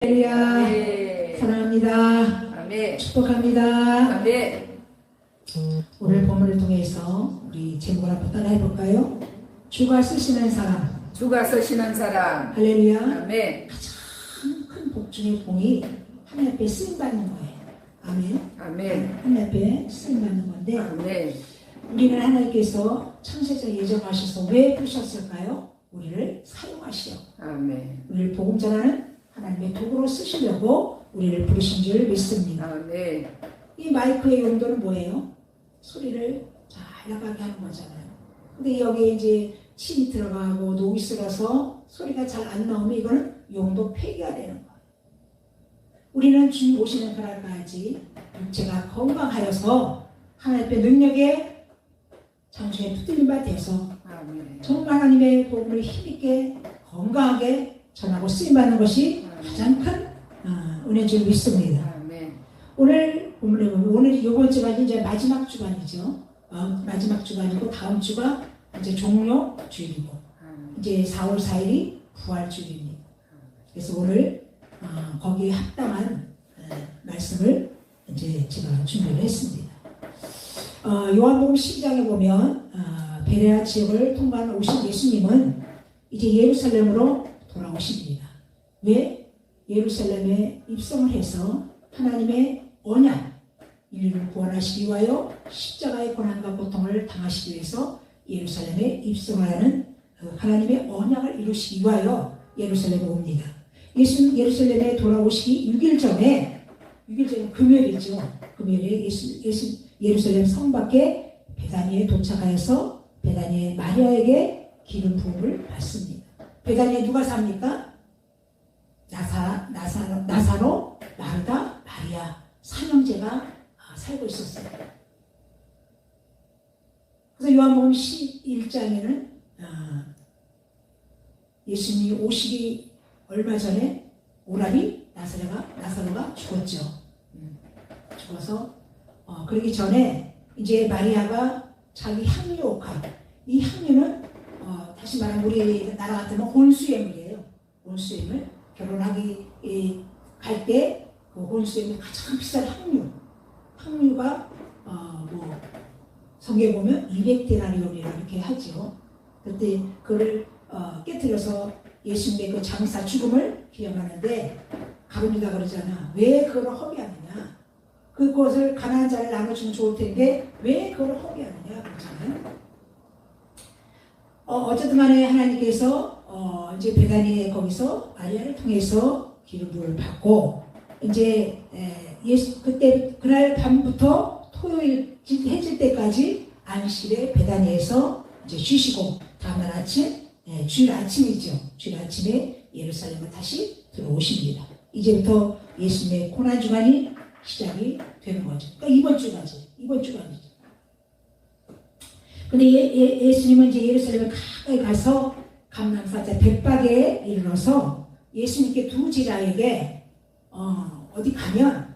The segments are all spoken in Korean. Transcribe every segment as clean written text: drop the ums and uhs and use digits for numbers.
할렐루야. 네. 사랑합니다. 아멘. 축복합니다. 아멘. 오늘 본문을 통해서 우리 제목을 한번 따라 해볼까요? 주가 쓰시는 사람. 주가 쓰시는 사람. 할렐루야. 아멘. 큰 복 중의 복이 하나님 앞에 쓰임받는 거예요. 아멘. 아멘. 하나님 앞에 쓰임받는 건데 아멘. 우리는 하나님께서 창세자 예정하셔서 왜 부르셨을까요? 우리를 사용하시려. 아멘. 우리를 복음 전하는 하나님의 도구로 쓰시려고 우리를 부르신 줄 믿습니다. 아멘. 이 마이크의 용도는 뭐예요? 소리를 잘 나가게 하는 거잖아요. 근데 여기에 이제 침이 들어가고 녹이 슬어서 소리가 잘 안 나오면 이거는 용도 폐기가 되는 거예요. 우리는 주님 오시는 그날까지 육체가 건강하여서 하나님의 능력에 장중에 붙들린 바 돼서 아멘. 정말 하나님의 복음을 힘있게 건강하게 전하고 쓰임받는 것이 가장 큰 은혜인 줄 믿습니다. 아멘. 오늘 본문에 보면 오늘 이번 주간이 이제 마지막 주간이죠. 마지막 주간이고 다음 주가 이제 종료 주일이고 이제 4월 4일이 부활 주일입니다. 그래서 오늘 거기에 합당한 말씀을 이제 제가 준비를 했습니다. 요한복음 12장에 보면 베레아 지역을 통과하는 오신 예수님은 이제 예루살렘으로 돌아오십니다. 왜? 예루살렘에 입성을 해서 하나님의 언약, 인류를 구원하시기 위하여 십자가의 고난과 고통을 당하시기 위해서 예루살렘에 입성하는 하나님의 언약을 이루시기 위하여 예루살렘에 옵니다. 예수는 예루살렘에 돌아오시기 6일 전에 금요일이죠. 금요일에 예루살렘 성 밖에 베다니에 도착하여서 베다니의 마리아에게 기름 부음을 받습니다. 베다니에 누가 삽니까? 나사로, 마르다, 마리아 삼형제가 살고 있었어요. 그래서 요한복음 11장에는 예수님이 오시기 얼마 전에 오라비 나사로가 죽었죠. 죽어서 그러기 전에 이제 마리아가 자기 향유 옥합, 이 향유는 다시 말하면 우리 나라 같으면 혼수예물이에요. 혼수예물. 결혼하기 갈 때 그 혼수예물 가장 비싼 향유가 성경에 보면 200데나리온이라 이렇게 하죠. 그때 그걸 깨뜨려서 예수님의 그 장사 죽음을 기념하는데 가룟유다 그러잖아. 왜 그걸 허비하느냐? 그것을 가난한 자를 나눠주면 좋을 텐데 왜 그걸 허비하느냐 그러잖아요. 어쨌든 간에 하나님께서 이제 베다니에 거기서 마리아를 통해서 기름 부음을 받고 이제 그날 밤부터 토요일 해질 때까지 안식일에 베다니에서 이제 쉬시고 다음날 아침 주일 아침이죠. 주일 아침에 예루살렘을 다시 들어오십니다. 이제부터 예수님의 고난 주간이 시작이 되는 거죠. 그러니까 이번 주간이죠. 근데 예수님은 이제 예루살렘에 가까이 가서 감람사자 벳박에 이르러서 예수님께 두 제자에게 어디 가면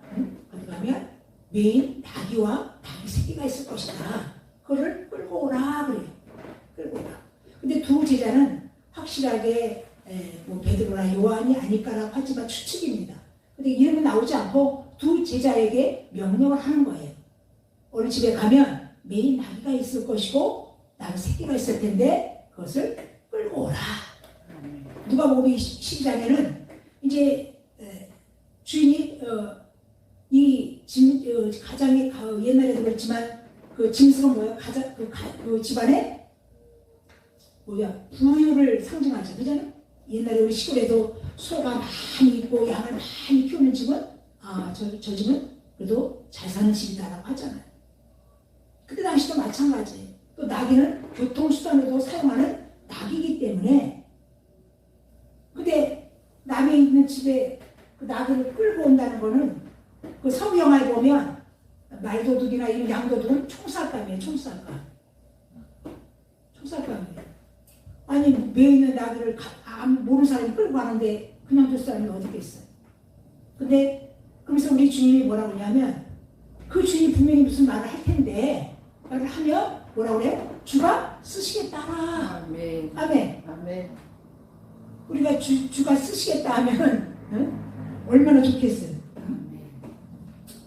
메인 나귀와 나귀 새끼가 있을 것이다. 그거를 끌고 오라 그래요. 끌고 오라. 근데 두 제자는 확실하게 뭐 베드로나 요한이 아닐까라고 하지만 추측입니다. 근데 이름은 나오지 않고 두 제자에게 명령을 하는 거예요. 어느 집에 가면 메인 나귀가 있을 것이고 나귀 새끼가 있을 텐데 그것을 끌고 오라. 누가복음 12장에는 이제 주인이 이 가장이 옛날에도 그랬지만 그 짐승은 뭐예요? 그 집안에 부유를 상징하죠. 그잖아요. 옛날에 우리 시골에도 소가 많이 있고 양을 많이 키우는 집은 저 집은 그래도 잘 사는 집이다라고 하잖아요. 그때 당시도 마찬가지예요. 또 나귀는 교통수단으로도 사용하는 나귀이기 때문에 근데 남에 있는 집에 그 나귀를 끌고 온다는 거는 그 성경에 보면 말도둑이나 이런 양도둑은 총살감이에요. 총살감이에요. 아니 매에 있는 나귀를 모르는 사람이 끌고 가는데 그냥 둘 사람이 어디 있겠어요. 근데 그래서 우리 주님이 뭐라고 하냐면 그 주인이 분명히 무슨 말을 할 텐데 말을 하면 뭐라고 그래? 주가 쓰시겠다. 아멘. 아멘. 아멘. 우리가 주가 쓰시겠다 하면 얼마나 좋겠어요.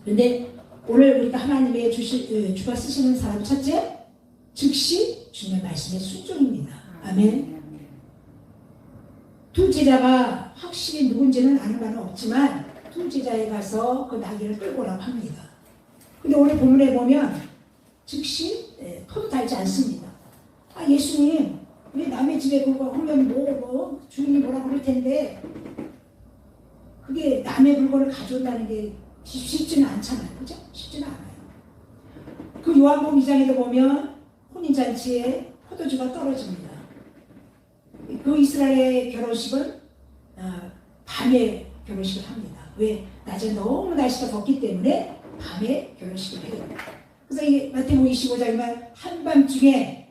그런데 오늘 우리가 하나님의 주가 쓰시는 사람 첫째, 즉시 주님의 말씀에 순종입니다. 아멘. 두 제자가 확실히 누군지는 아는 바는 없지만 두 제자에 가서 그 나귀를 끌고 오라고 합니다. 근데 오늘 본문에 보면 즉시 토도 달지 않습니다. 아, 예수님 왜 남의 집에 그거 하면 뭐 주인이 뭐라 그럴 텐데 그게 남의 물건을 가져온다는 게 쉽지는 않잖아요. 그죠? 쉽지는 않아요. 그 요한복음 2장에도 보면 혼인잔치에 포도주가 떨어집니다. 그 이스라엘의 결혼식은 밤에 결혼식을 합니다. 왜? 낮에 너무 날씨가 덥기 때문에 밤에 결혼식을 해요. 그래서 이 마태복음 25장이면 한밤중에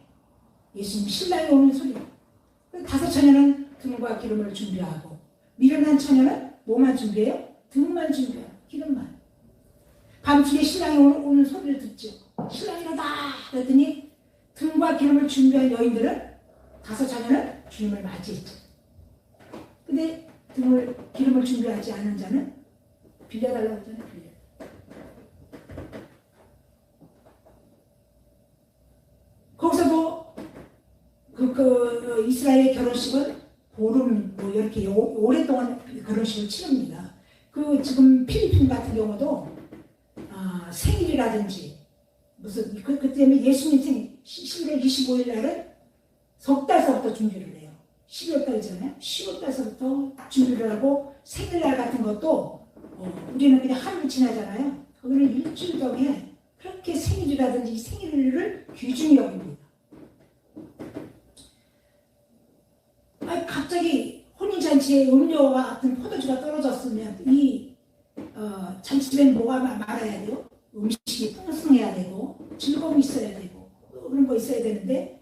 예수님 신랑이 오는 소리. 다섯 처녀는 등과 기름을 준비하고 미련한 처녀는 뭐만 준비해요? 등만 준비해요. 기름만. 밤중에 신랑이 오는 소리를 듣죠. 신랑이 오다 그랬더니 등과 기름을 준비한 여인들은 다섯 처녀는 주님을 맞이했죠. 근데 기름을 준비하지 않은 자는 빌려달라고 하잖아요. 빌려. 거기서도 그 이스라엘의 결혼식은 보름 뭐 이렇게 오랫동안 결혼식을 치릅니다. 그 지금 필리핀 같은 경우도 생일이라든지 무슨 그 때문에 예수님 생일 11월 25일 날은 석 달서부터 준비를 해요. 12월 달이잖아요. 10월 달서부터 준비를 하고 생일날 같은 것도 우리는 그냥 하루 지나잖아요. 거기는 일주일 전에 그렇게 생일이라든지 생일을 귀중히 여깁니다. 갑자기 혼인잔치에 음료와 같은 포도주가 떨어졌으면 이 잔치집에는 뭐가 많아야 돼요? 음식이 풍성해야 되고 즐거움이 있어야 되고 그런 거 있어야 되는데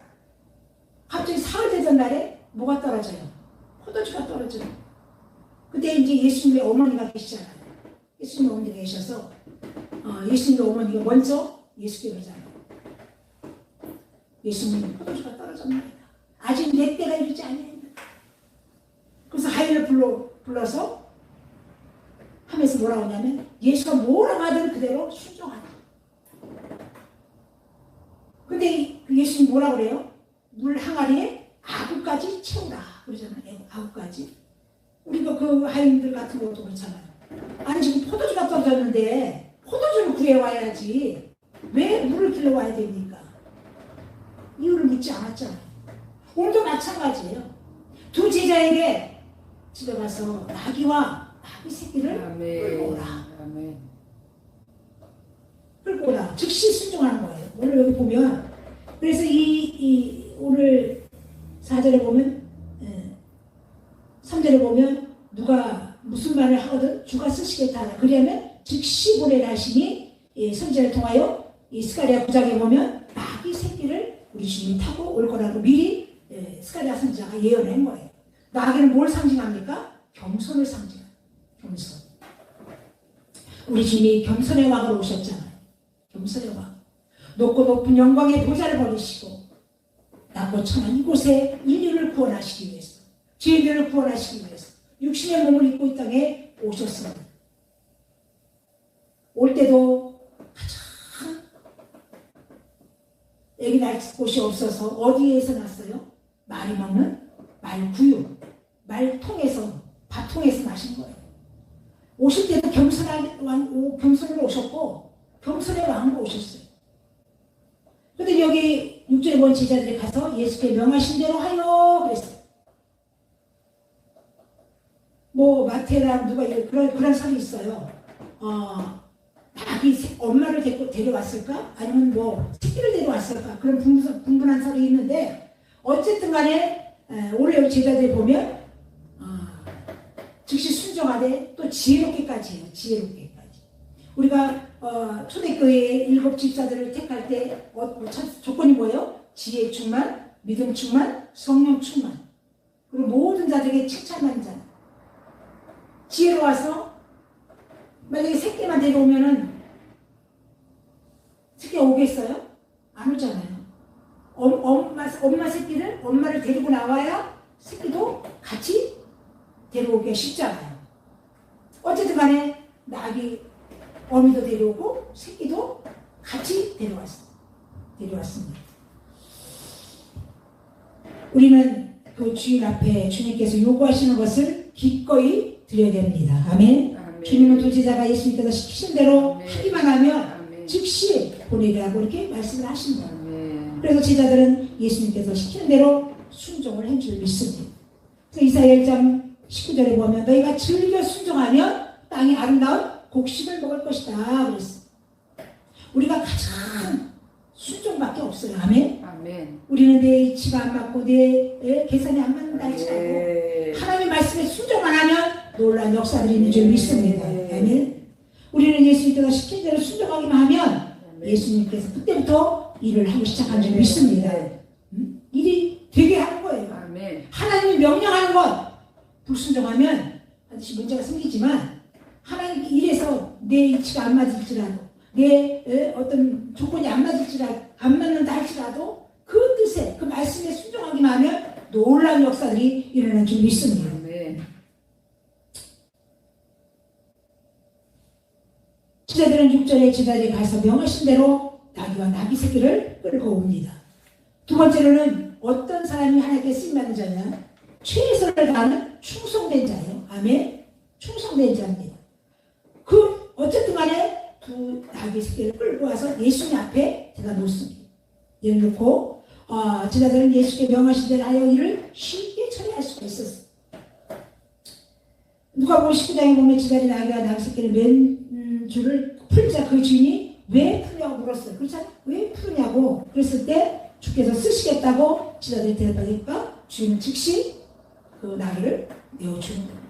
갑자기 사흘 되던 날에 뭐가 떨어져요? 포도주가 떨어져요. 그때 이제 예수님의 어머니가 계시잖아요. 예수님의 어머니가 계셔서 예수님의 어머니가 먼저 예수께 그러잖아요. 예수님 포도주가 떨어졌나이다. 아직 내 때가 이르지 아니하니라. 그래서 하인을 불러서 하면서 뭐라고 하냐면 예수가 뭐라고 하든 그대로 순종하라. 근데 예수님 뭐라고 그래요? 물 항아리에 아구까지 채우라 그러잖아요. 아구까지. 우리가 그 하인들 같은 것도 그렇잖아요. 아니 지금 포도주가 떨어졌는데 포도주를 구해와야지 왜 물을 길러와야 됩니까? 이유를 묻지 않았잖아요. 오늘도 마찬가지예요. 두 제자에게 집에 가서 나귀와 나귀 새끼를 끌고 오라. 끌고 오라. 즉시 순종하는 거예요. 오늘 여기 보면 그래서 이 오늘 4절에 보면 3절에 보면 누가 무슨 말을 하거든 주가 쓰시겠다 하라. 그러면 즉시 보내라 하시니 선지자를 통하여 이 스가랴 9장에 보면 나귀 새끼를 우리 주님이 타고 올 거라고 미리 스가랴 선지자가 예언한 거예요. 나귀는 뭘 상징합니까? 겸손을 상징합니다. 겸손. 우리 주님이 겸손의 왕으로 오셨잖아요. 겸손의 왕. 높고 높은 영광의 보좌를 버리시고 낮고 천한 이곳에 인류를 구원하시기 위해서 죄인들을 구원하시기 위해서 육신의 몸을 입고 이 땅에 오셨습니다. 올 때도 가장 애기 날 곳이 없어서 어디에서 났어요? 말이 먹는 말구유, 말통에서 밥통에서 나신 거예요. 오실 때도 겸손으로 오셨고 겸손의 왕으로 오셨어요. 근데 여기 6절에 본 제자들이 가서 예수께 명하신 대로 하여 그랬어요. 뭐 마태랑 누가 그런 설이 있어요. 나귀 엄마를 데려왔을까? 아니면 뭐 새끼를 데려왔을까? 그런 분분한 설이 있는데 어쨌든 간에 오늘 여기 제자들이 보면 즉시 순종하되 또 지혜롭게까지 해요. 지혜롭게까지. 우리가 초대교회의 7 집사들을 택할 때 조건이 뭐예요? 지혜 충만, 믿음 충만, 성령 충만. 그리고 모든 자들에게 칭찬하는 자. 지혜로 와서 만약에 새끼만 데려오면은 새끼가 오겠어요? 안 오잖아요. 엄마 새끼를 엄마를 데리고 나와야 새끼도 같이 데려오기가 쉽잖아요. 어쨌든 간에 낙이 어미도 데려오고 새끼도 같이 데려왔습니다. 우리는 그 주인 앞에 주님께서 요구하시는 것을 기꺼이 드려야 됩니다. 아멘. 아멘. 주님은 두 제자가 예수님께서 시키신 대로 아멘. 하기만 하면 아멘. 즉시 보내라고 이렇게 말씀을 하십니다. 아멘. 그래서 제자들은 예수님께서 시키는 대로 순종을 한 줄 믿습니다. 그래서 이사야 1장 19절에 보면 너희가 즐겨 순종하면 땅이 아름다운 곡식을 먹을 것이다 그랬어요. 우리가 가장 순종밖에 없어요. 아멘. 아멘. 우리는 내 이치가 안 맞고 내 계산이 안 맞는다 할지라도 네. 하나님의 말씀에 순종만 하면 놀라운 역사들이 있는 줄 믿습니다. 아멘. 우리는 예수님께서 시킨 대로 순종하기만 하면 예수님께서 그때부터 일을 하기 시작한 줄 믿습니다. 일이 되게 하는 거예요. 아멘. 하나님이 명령하는 것 불순종하면 반드시 문제가 생기지만 하나님 일에서 내 이치가 안 맞을지라도 내 어떤 조건이 안 맞는다 할지라도 그 뜻에 그 말씀에 순종하기만 하면 놀라운 역사들이 일어나는 줄 믿습니다. 아멘. 제자들은 6절에 제자들이 가서 명하신 대로 나귀와 나귀 새끼를 끌고 옵니다. 두 번째로는 어떤 사람이 하나님께 쓰임받는 자냐? 최선을 다하는 충성된 자예요. 아멘. 충성된 자입니다. 어쨌든 간에 두 나귀 새끼를 끌고 와서 예수님 앞에 대다 놓습니다. 예를 놓고 제자들은 예수께 명하신 대로 하여 이를 쉽게 처리할 수가 있었어요. 누가복음 19장에 보면 제자들이 나귀와 나귀 새끼를 맨 줄을 풀자 그 주인이 왜 푸냐고 물었어요. 그렇잖아요. 왜 푸냐고 그랬을 때 주께서 쓰시겠다고 제자들이 대답하니까 주인은 즉시 그 나귀를 내어주는 겁니다.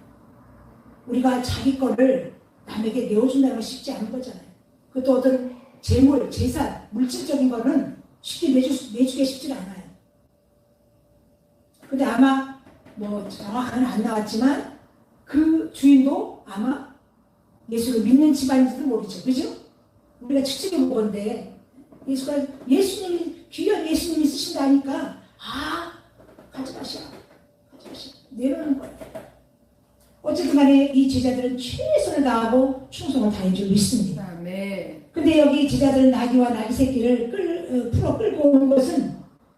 우리가 자기 거를 남에게 내어준다는 건 쉽지 않은 거잖아요. 그것도 어떤 재물, 재산, 물질적인 거는 쉽게 내주기 쉽지 않아요. 근데 아마 뭐 정확하게는 안 나왔지만 그 주인도 아마 예수를 믿는 집안인지도 모르죠. 그죠? 우리가 추측해 본 건데 예수님이 귀한 예수님이 쓰신다니까 가지 마시오. 내려오는 거예요. 어쨌든 간에 이 제자들은 최선을 다하고 충성을 다해 줄 믿습니다. 아멘. 근데 여기 제자들은 나귀와 나귀 새끼를 풀어 끌고 오는 것은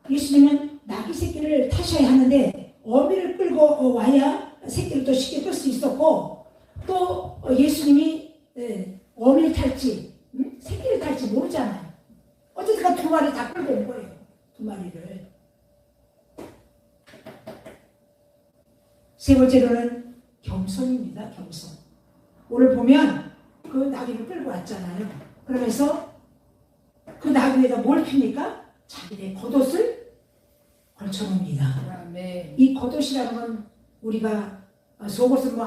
예수님은 나귀 새끼를 타셔야 하는데 어미를 끌고 와야 새끼를 또 쉽게 끌 수 있었고 또 예수님이 어미를 탈지 새끼를 탈지 모르잖아요. 어쨌든 두 마리 다 끌고 온 거예요. 두 마리를. 세 번째로는 겸손입니다. 겸손. 오늘 보면 그 나귀를 끌고 왔잖아요. 그러면서 그 나귀에다 뭘 핍니까? 자기의 겉옷을 걸쳐놓습니다. 아멘. 이 겉옷이라는 건 우리가 속옷을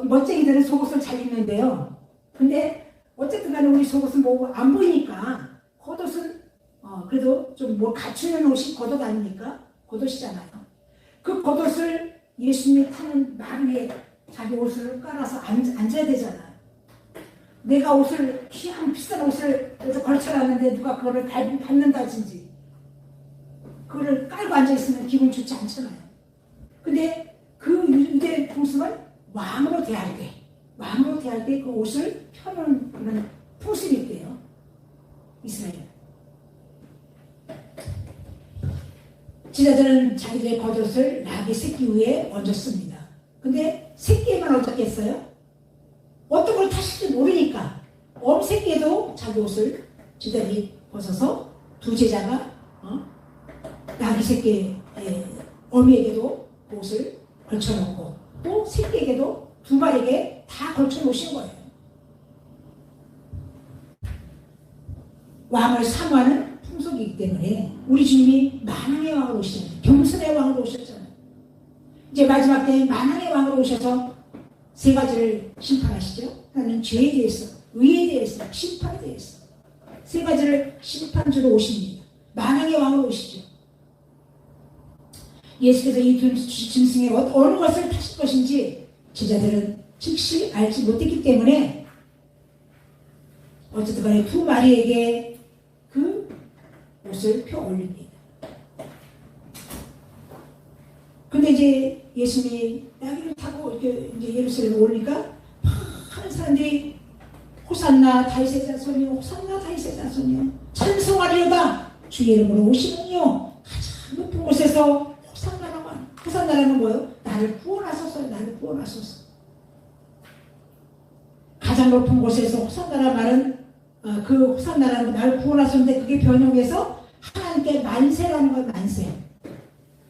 멋쟁이들은 속옷을 잘 입는데요. 근데 어쨌든 간에 우리 속옷은 뭐 안 보이니까 겉옷은 그래도 좀 뭘 갖추는 옷이 겉옷 아닙니까? 겉옷이잖아요. 그 겉옷을 예수님이 타는 말 위에 자기 옷을 깔아서 앉아야 되잖아요. 내가 옷을 귀한 비싼 옷을 걸쳐놨는데 누가 그거를 밟는다든지 그거를 깔고 앉아있으면 기분 좋지 않잖아요. 근데 그 유대 풍습은 왕으로 대할 때 그 옷을 펴는 그런 풍습이 있대요. 이스라엘. 제자들은 자기들의 겉옷을 나귀 새끼 위에 얹었습니다. 근데 새끼에만 얹었겠어요? 어떤 걸 타실지 모르니까 새끼에도 자기 옷을 제자들이 벗어서 두 제자가 나귀 새끼 어미에게도 옷을 걸쳐놓고 또 새끼에게도 두 마리에게 다 걸쳐놓으신 거예요. 왕을 사모하는 풍속이기 때문에 우리 주님이 만왕의 왕으로 오시잖아요. 겸손의 왕으로 오셨잖아요. 이제 마지막 때 만왕의 왕으로 오셔서 세 가지를 심판하시죠. 하나는 죄에 대해서, 의에 대해서, 심판에 대해서 세 가지를 심판주로 오십니다. 만왕의 왕으로 오시죠. 예수께서 이 두 짐승의 어느 것을 타실 것인지 제자들은 즉시 알지 못했기 때문에 어쨌든 간에 두 마리에게 그 옷을 펴 올립니다. 근데 이제 예수님이 나귀를 타고 이렇게 이제 예루살렘에 오니까 막 같은데 호산나 다윗의 자손이요 호산나 다윗의 자손이요 찬송하리로다 주의 이름으로 오시는요 가장 높은 곳에서 호산나라는 뭐예요? 나를 구원하소서 나를 구원하소서. 가장 높은 곳에서 호산나라 말은 그 호산나라는 나를 구원하소서인데 그게 번역해서 하나님께 만세라는 건 만세.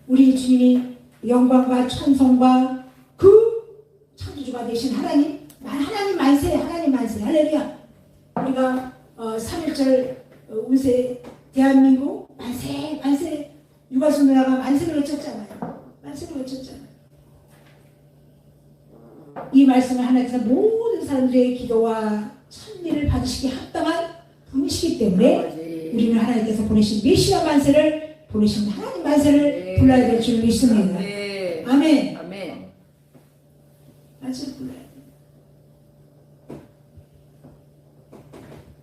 우리 주님이 영광과 천성과 그 창조주가 되신 하나님 만세 하나님 만세 할렐루야. 우리가 3.1절 운세 대한민국 만세 만세 유가수 누나가 만세를 외쳤잖아요. 만세를 외쳤잖아요. 이 말씀을 하나님께서 모든 사람들의 기도와 찬미를 받으시기 합당한 분이시기 때문에 우리는 하나님께서 보내신 메시아 만세를 보내신 하나님 만세를 불러야 될 줄 믿습니다. 아멘. 아멘. 만세를 불러야 돼요.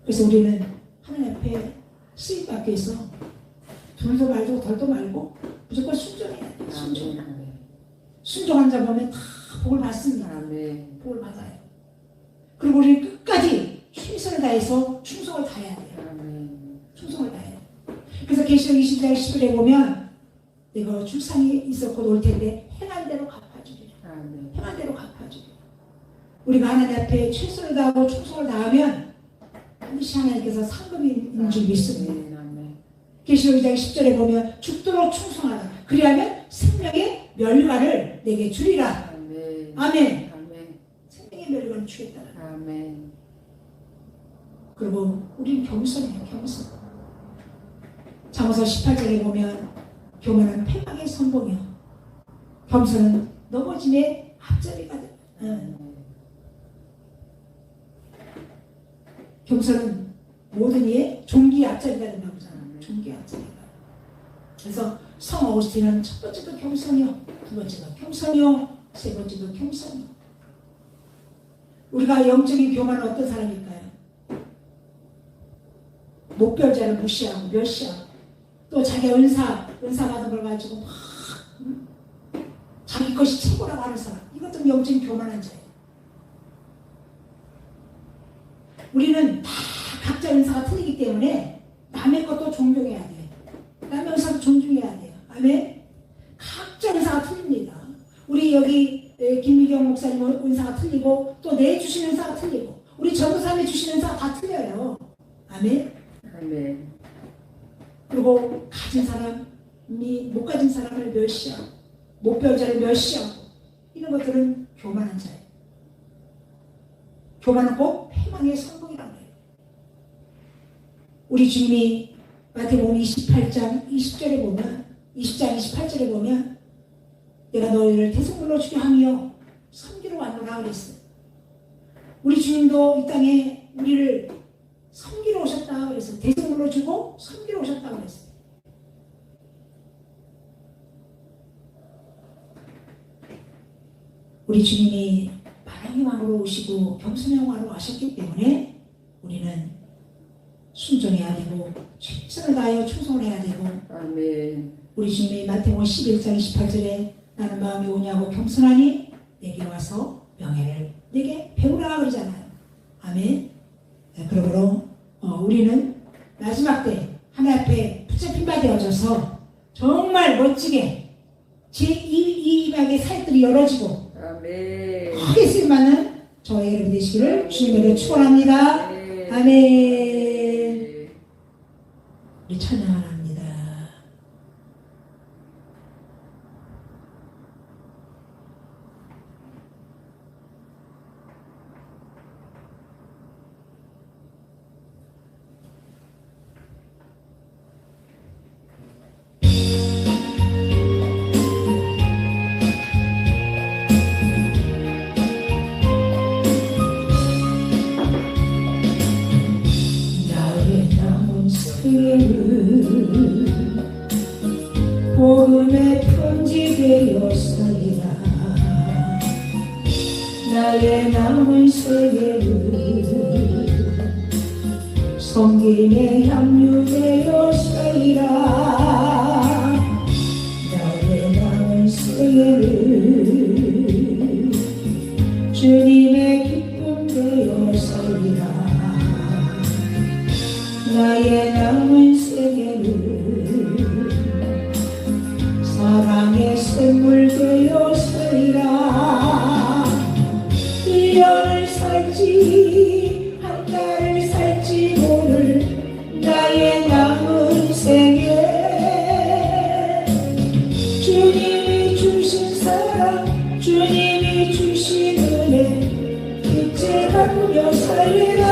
그래서 우리는 하나님 앞에 쓰임받기 위해서 둘도 말고 덜도 말고 무조건 순종해야 돼요. 순종한 자 보면 다 복을 받습니다. 아멘. 복을 받아요. 그리고 우리는 끝까지 최선을 다해서 충성을 다해야 돼요. 아멘. 충성을 다해요. 그래서 계시록 20장 10절에 보면 내가 출산이 있었고 올 텐데 행한 대로 갚아주리라. 아멘. 행한 대로 갚아주리라. 우리가 하나님 앞에 최선을 다하고 충성을 다하면 반드시 하나님께서 상급이 있는 줄 믿습니다. 계시록 2장 10절에 보면 죽도록 충성하라. 그리하면 생명의 멸관을 내게 주리라. 아멘. 아멘. 아멘. 생명의 멸관을 주겠다. 아멘. 그리고 우리는 겸손해요. 겸손. 잠언서 18절에 보면 교만은 패망의 선봉이요 겸손은 넘어짐의 앞자리가 돼. 겸손은 모든 이의 종기의 앞자리가 된다고 하잖아요. 종기의 앞자리가. 그래서 성 어거스틴은 첫 번째도 겸손이요, 두 번째도 겸손이요, 세 번째도 겸손이요. 우리가 영적인 교만은 어떤 사람일까요? 목별자를 무시하고 멸시하고 또 자기 은사 받은 걸 가지고 막 자기 것이 최고라고 하는 사람, 이것도 영적인 교만한 자예요. 우리는 다 각자 은사가 틀리기 때문에 남의 것도 존경해야 돼요. 남의 은사도 존중해야 돼요. 아멘. 각자 은사가 틀립니다. 우리 여기 김미경 목사님 은사가 틀리고 또 내 주신 은사가 틀리고 우리 전도사님이 주신 은사가 다 틀려요. 아멘. 아멘. 그리고 가진 사람이 못 가진 사람을 멸시하고 목별자를 멸시하고 이런 것들은 교만한 자예요. 교만은 꼭 패망의 성공이라고 해요. 우리 주님이 마태복음 28장 20절에 보면 20장 28절에 보면 내가 너희를 대성물로 주게 하며 섬기러 왔노라 그랬어요. 우리 주님도 이 땅에 우리를 섬기러 오셨다 그랬어요. 대성물로 주고 섬기러 오셨다 그랬어요. 우리 주님이 만왕의 왕으로 오시고 겸손의 왕으로 하셨기 때문에 우리는 순종해야 되고 최선을 다하여 충성을 해야 되고 아멘. 우리 주님이 마태복음 11장 28절에 나는 마음이 오냐고 겸손하니 내게 와서 명예를 내게 배우라 그러잖아요. 아멘. 네, 그러므로 우리는 마지막 때 하나님 앞에 붙잡힌 바 되어져서 정말 멋지게 이 임하게 사역들이 열어지고 아멘. 크게 쓰임받는 저의 여러분 되시기를 주님으로 축원합니다. 아멘. 우리 찬양합니다. 복음의 편지 되었으리라. 나의 남은 세계를 섬김에 합류되었으리라. 나의 남은 세계를 주님의 기쁨 되었으리라. 살지 한 달을 살지 모를 나의 남은 생에 주님이 주신 사랑 주님이 주신 은혜 이제 바꾸며 살리라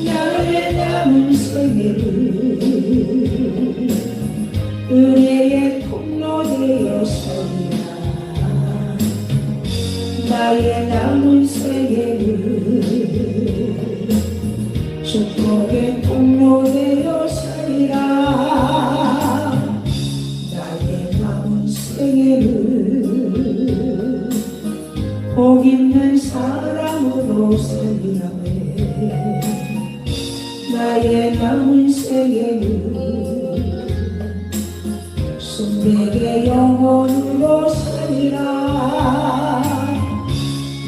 나의 남은 생애를 은혜의 통로 되었으리라 나의 남은 생애를 축복의 통로 되었으리라 나의 남은 생애를 복 있는 사람으로 살리라네 나의 남은 생애를 순백의 영혼으로 살리라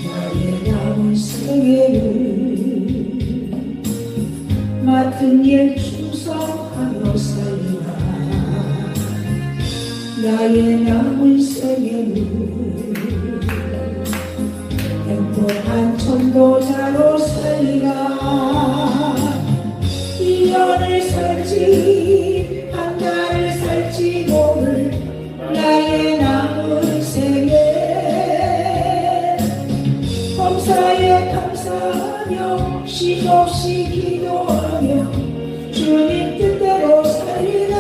나의 남은 생애를 맡은 일 충성하며 살리라 나의 남은 생애를 행복한 전도자로 살리라 1년을 살지 한 달을 살지 모를 나의 남은 생에 범사에 감사하며 쉼없이 기도하며 주님 뜻대로 살리라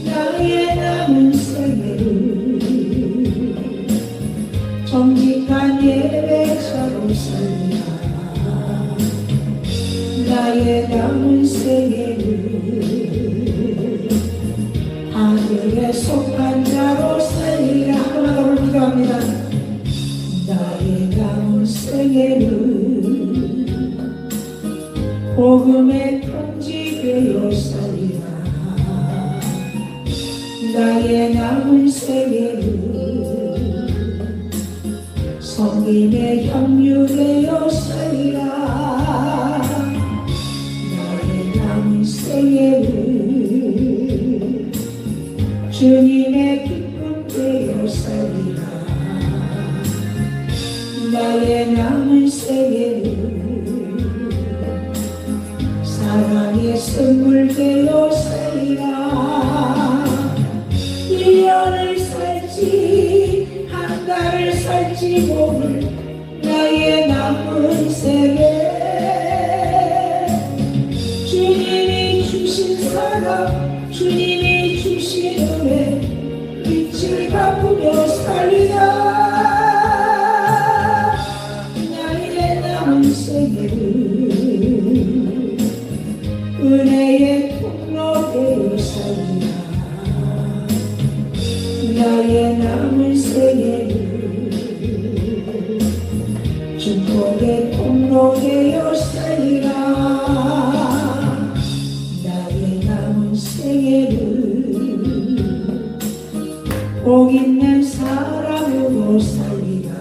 나의 남은 생애를 정직한 예배자로 살리라 나의 남은 생애를 하늘에 속한 자로 살리라 하나 더 기도합니다 나의 남은 생애를 복음의 편지 되어 살리라 나의 남은 생애를 성김의 향유되어 살리라 나의 남은 생애를 주님의 기쁨 되어 살리라 나의 남은 생애를 사랑의 선물 되어 살리라 1년을 살지 한 달을 살지 모를 나의 남은 생애 주님이 주신 사랑 주님이 주신 은혜 빛을 바꾸며 살리라 나의 남은 생애를 은혜의 통로 되어 살리라 나의 남은 생애를 축복의 통로 되어 살리라 나의 남은 생애를 복 있는 사람으로 살리라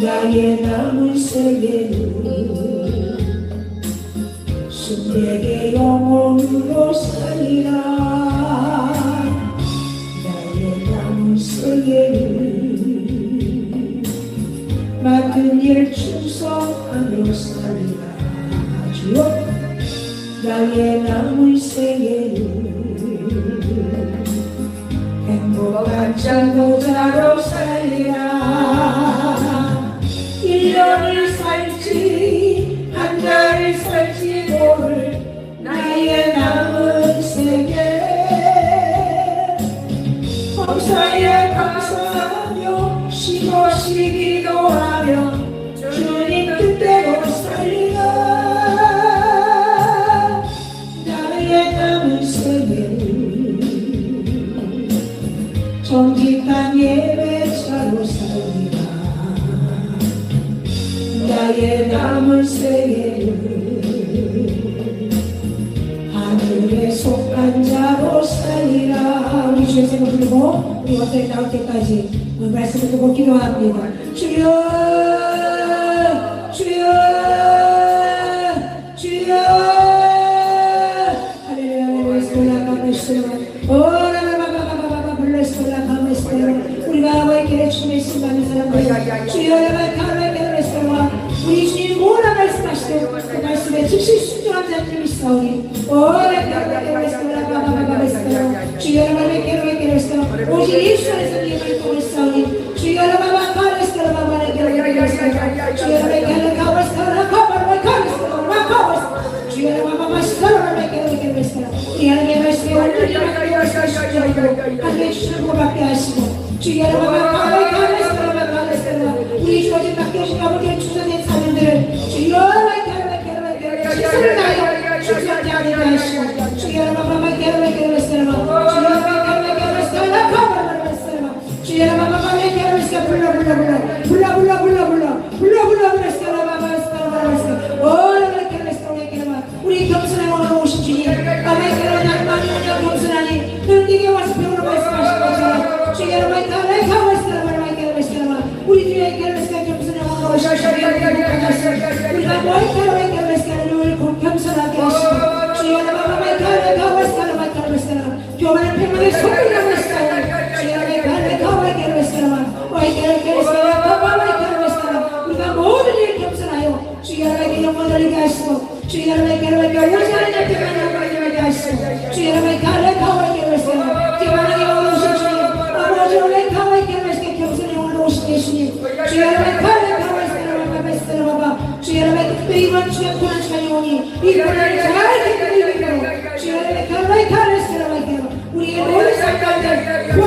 나의 남은 생애를 순백의 영혼으로 살리라 나의 남은 생애를 맡은 일 충성하며 살리라 주여 나의 남은 생애를 행복한 전도자로 살리라 1년을 살지 한 달을 살지 모를 나의 남은 생애 범사에 감사하며 쉼없이 기도하며 주님 뜻대로 살리라 나의 남은 생애를 정직한 예배자로 살리라 나의 남은 생애를 하늘에 속한 자로 살리라 우리 주의 생을 부르고 우리 어떻게 나올 때까지 말씀을 듣고 기도합니다 주여 주여 주여 할렐루야 할렐루야 올라가메시오 오라바바바바바 블레스 올라가메시오 주여 여러분 우리 주님 뭐라 말씀하시고 그 말씀에 즉시 순종한 자들이 있사오니 주여 여러분 오직 예수 안에서 님을 보냈사오니 주여 여러분 이 하나님의 말씀에 완전히 하나님의 주시는 것밖에 하시고 주여 여러분 우리 주어진 맡겨주신 아버지의 주선된 사명들을 주여 시선을 다하여 충성하게 하게 하시고 주여 여러분 주여 우리 겸손한 오늘 오신 주님 겸손하니 능력에 와서 배우러 말씀하신 것처럼 주여 여러분 우리 주의 겸손한 오늘 오신 주님 우리가 뭘 겸손하게 하시고 주여 여러분 교만한 평안의 소리라고 했어요 우리가 모든 일 겸손하여 주여 여러분에게 영광 돌리게 하시고 주여 여러분에게 오지 않은 자들만 영광 하시고 주여 여러분에게 가와있게 하시고 교만하게 오신 주님 아버지 오늘 가와있게 하시고 겸손히 오늘 오신 예수님 주여 여러분 주여 여러분 특별히 이번 주의 고난 시간이 오니 이 고난을 잘 견디는 주여 여러분 가와있게 하시고 우리의 모든 삶 가운데